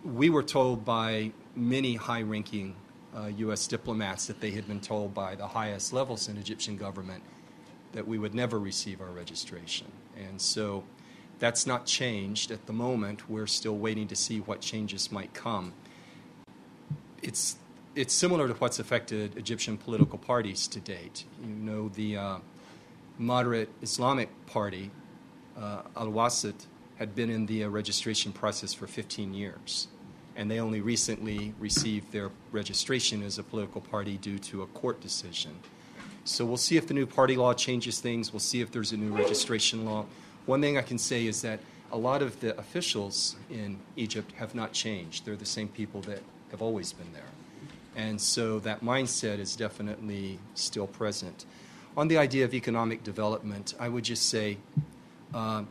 we were told by many high-ranking U.S. diplomats that they had been told by the highest levels in Egyptian government that we would never receive our registration. And so that's not changed at the moment. We're still waiting to see what changes might come. It's similar to what's affected Egyptian political parties to date. You know, the moderate Islamic party, Al-Wasat, had been in the registration process for 15 years. And they only recently received their registration as a political party due to a court decision. So we'll see if the new party law changes things. We'll see if there's a new registration law. One thing I can say is that a lot of the officials in Egypt have not changed. They're the same people that have always been there. And so that mindset is definitely still present. On the idea of economic development, I would just say, that's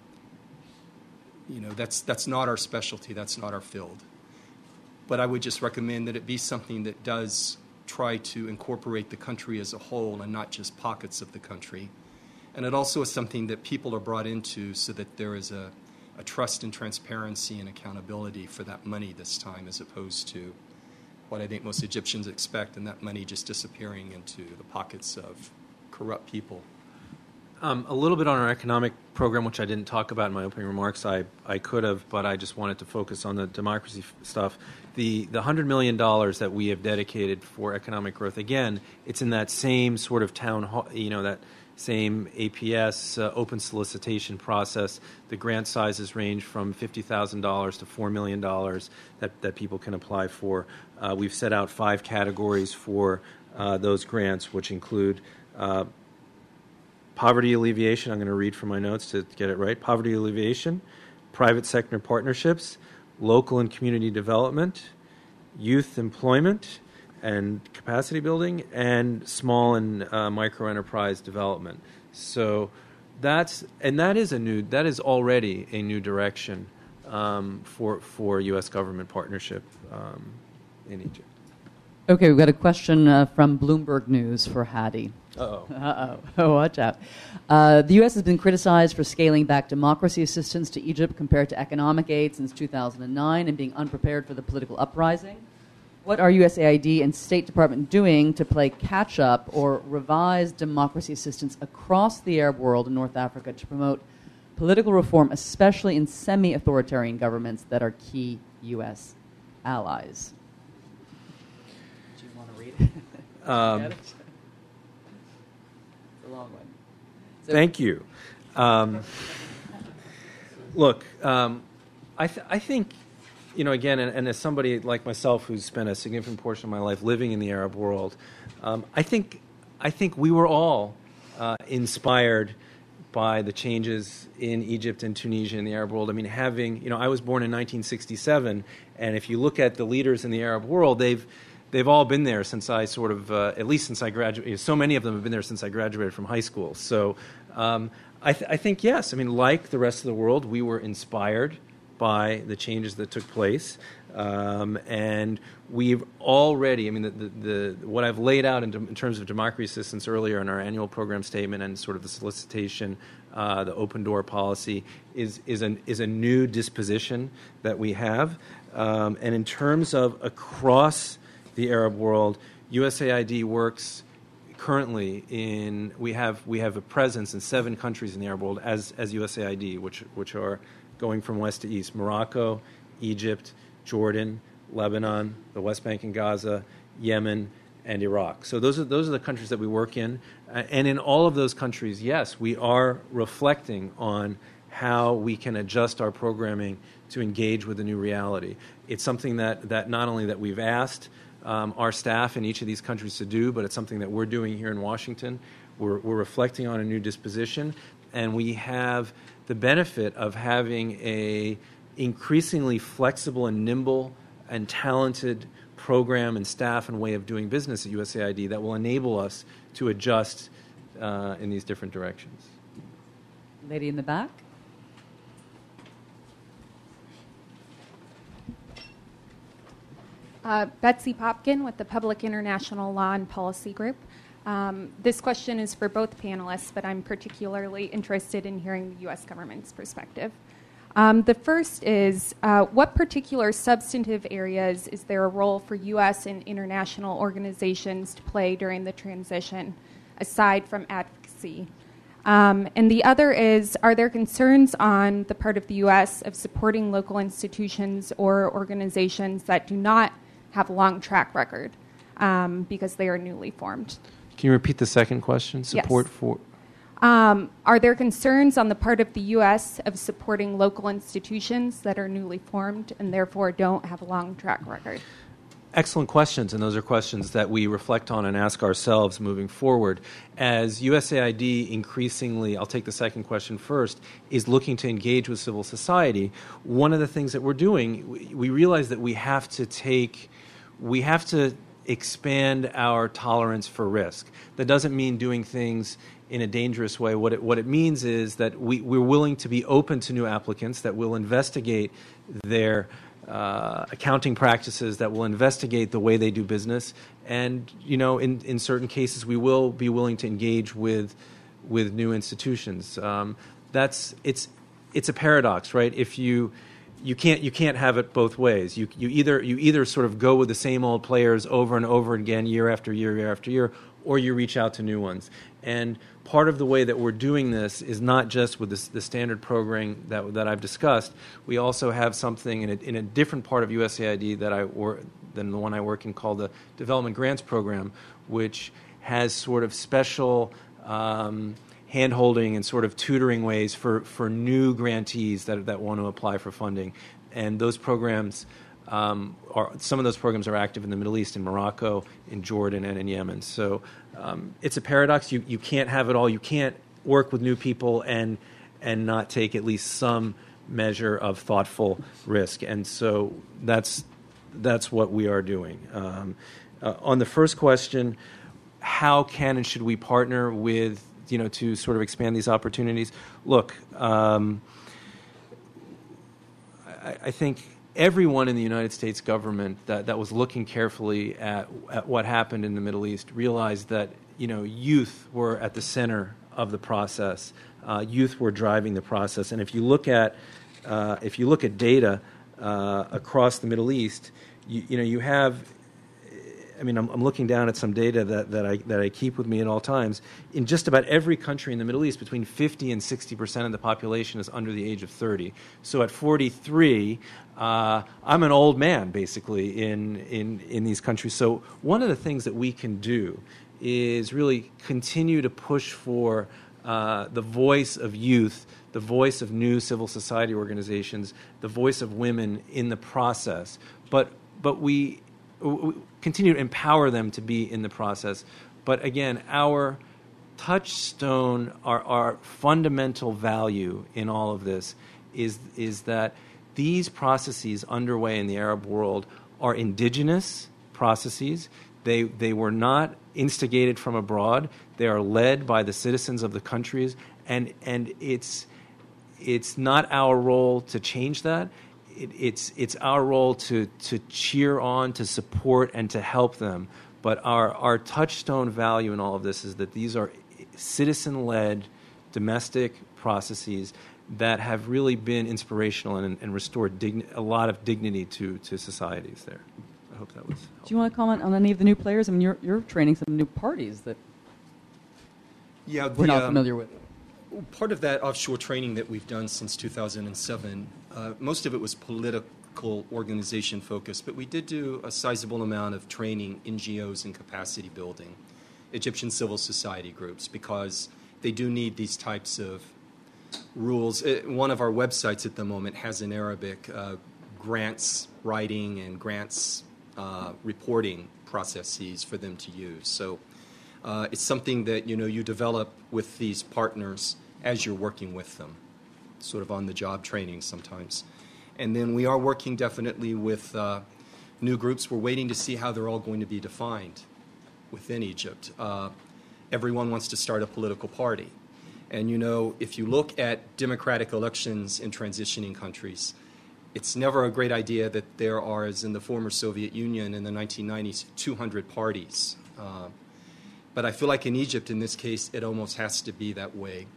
not our specialty, that's not our field. But I would just recommend that it be something that does try to incorporate the country as a whole and not just pockets of the country. And it also is something that people are brought into so that there is a trust and transparency and accountability for that money this time, as opposed to what I think most Egyptians expect, and that money just disappearing into the pockets of corrupt people. A little bit on our economic program, which I didn't talk about in my opening remarks. I could have, but I just wanted to focus on the democracy stuff. The $100 million that we have dedicated for economic growth, again, it's in that same sort of town hall, that same APS open solicitation process. The grant sizes range from $50,000 to $4 million that people can apply for. We've set out 5 categories for those grants, which include poverty alleviation. I'm going to read from my notes to get it right. Poverty alleviation, private sector partnerships, local and community development, youth employment and capacity building, and small and micro enterprise development. So that is already a new direction for U.S. government partnership in Egypt. Okay, we've got a question from Bloomberg News for Hady. Uh-oh. Oh, watch out. The U.S. has been criticized for scaling back democracy assistance to Egypt compared to economic aid since 2009 and being unprepared for the political uprising. What are USAID and State Department doing to play catch-up or revise democracy assistance across the Arab world and North Africa to promote political reform, especially in semi-authoritarian governments that are key U.S. allies? Do you want to read it? It's a long one. So thank you. Look, I think, again, and as somebody like myself who's spent a significant portion of my life living in the Arab world, I think we were all inspired by the changes in Egypt and Tunisia and the Arab world. I mean, I was born in 1967, and if you look at the leaders in the Arab world, they've all been there since I sort of, at least since I graduated. So many of them have been there since I graduated from high school. So I think, yes, I mean, like the rest of the world, we were inspired by the changes that took place. And we've already, I mean, what I've laid out in terms of democracy assistance earlier in our annual program statement and sort of the solicitation, the open door policy is a new disposition that we have. And in terms of across the Arab world, USAID works currently we have a presence in 7 countries in the Arab world as USAID, which are going from west to east: Morocco, Egypt, Jordan, Lebanon, the West Bank and Gaza, Yemen, and Iraq. So those are the countries that we work in. And in all of those countries, yes, we are reflecting on how we can adjust our programming to engage with the new reality. It's something that not only that we've asked our staff in each of these countries to do, but it's something that we're doing here in Washington. We're reflecting on a new disposition, and we have the benefit of having a increasingly flexible and nimble and talented program and staff and way of doing business at USAID that will enable us to adjust in these different directions. Lady in the back. Betsy Popkin with the Public International Law and Policy Group. This question is for both panelists, but I'm particularly interested in hearing the U.S. government's perspective. The first is, what particular substantive areas is there a role for U.S. and international organizations to play during the transition, aside from advocacy? And the other is, are there concerns on the part of the U.S. of supporting local institutions or organizations that do not have a long track record because they are newly formed? Can you repeat the second question? Support Yes. for... Are there concerns on the part of the U.S. of supporting local institutions that are newly formed and therefore don't have a long track record? Excellent questions, and those are questions that we reflect on and ask ourselves moving forward. As USAID increasingly, I'll take the second question first, is looking to engage with civil society, one of the things that we're doing, we realize that we have to expand our tolerance for risk. That doesn't mean doing things in a dangerous way. What it means is that we're willing to be open to new applicants, that will investigate their accounting practices, that will investigate the way they do business, and in certain cases we will be willing to engage with new institutions. It's a paradox, right? If you can't have it both ways. You either sort of go with the same old players over and over again, year after year after year, or you reach out to new ones. And part of the way that we're doing this is not just with the standard program that I've discussed. We also have something in a different part of USAID than the one I work in, called the Development Grants Program, which has sort of special hand-holding and sort of tutoring ways for new grantees that want to apply for funding. And those programs some of those programs are active in the Middle East, in Morocco, in Jordan, and in Yemen. So it's a paradox. You can't have it all. You can't work with new people and not take at least some measure of thoughtful risk. And so that's what we are doing. On the first question, how can and should we partner with to sort of expand these opportunities? Look, I think everyone in the United States government that was looking carefully at what happened in the Middle East realized that youth were at the center of the process. Youth were driving the process, and if you look at data across the Middle East, you have. I mean, I'm looking down at some data that I keep with me at all times. In just about every country in the Middle East, between 50 and 60% of the population is under the age of 30. So at 43, I'm an old man, basically, in these countries. So one of the things that we can do is really continue to push for the voice of youth, the voice of new civil society organizations, the voice of women in the process. But we continue to empower them to be in the process. But again, our touchstone, our fundamental value in all of this is that these processes underway in the Arab world are indigenous processes. They were not instigated from abroad. They are led by the citizens of the countries, and it's not our role to change that. It's our role to cheer on, to support, and to help them. But our touchstone value in all of this is that these are citizen-led domestic processes that have really been inspirational and restored a lot of dignity to societies there. I hope that was helpful. Do you want to comment on any of the new players? I mean, you're training some new parties that we're not familiar with. Part of that offshore training that we've done since 2007, most of it was political organization focused, but we did do a sizable amount of training NGOs and capacity building, Egyptian civil society groups, because they do need these types of rules. One of our websites at the moment has in Arabic grants writing and grants reporting processes for them to use. So it's something that you develop with these partners as you're working with them, sort of on the job training sometimes. And then we are working definitely with new groups. We're waiting to see how they're all going to be defined within Egypt. Everyone wants to start a political party. And if you look at democratic elections in transitioning countries, it's never a great idea that there are, as in the former Soviet Union in the 1990s, 200 parties. But I feel like in Egypt, in this case, it almost has to be that way.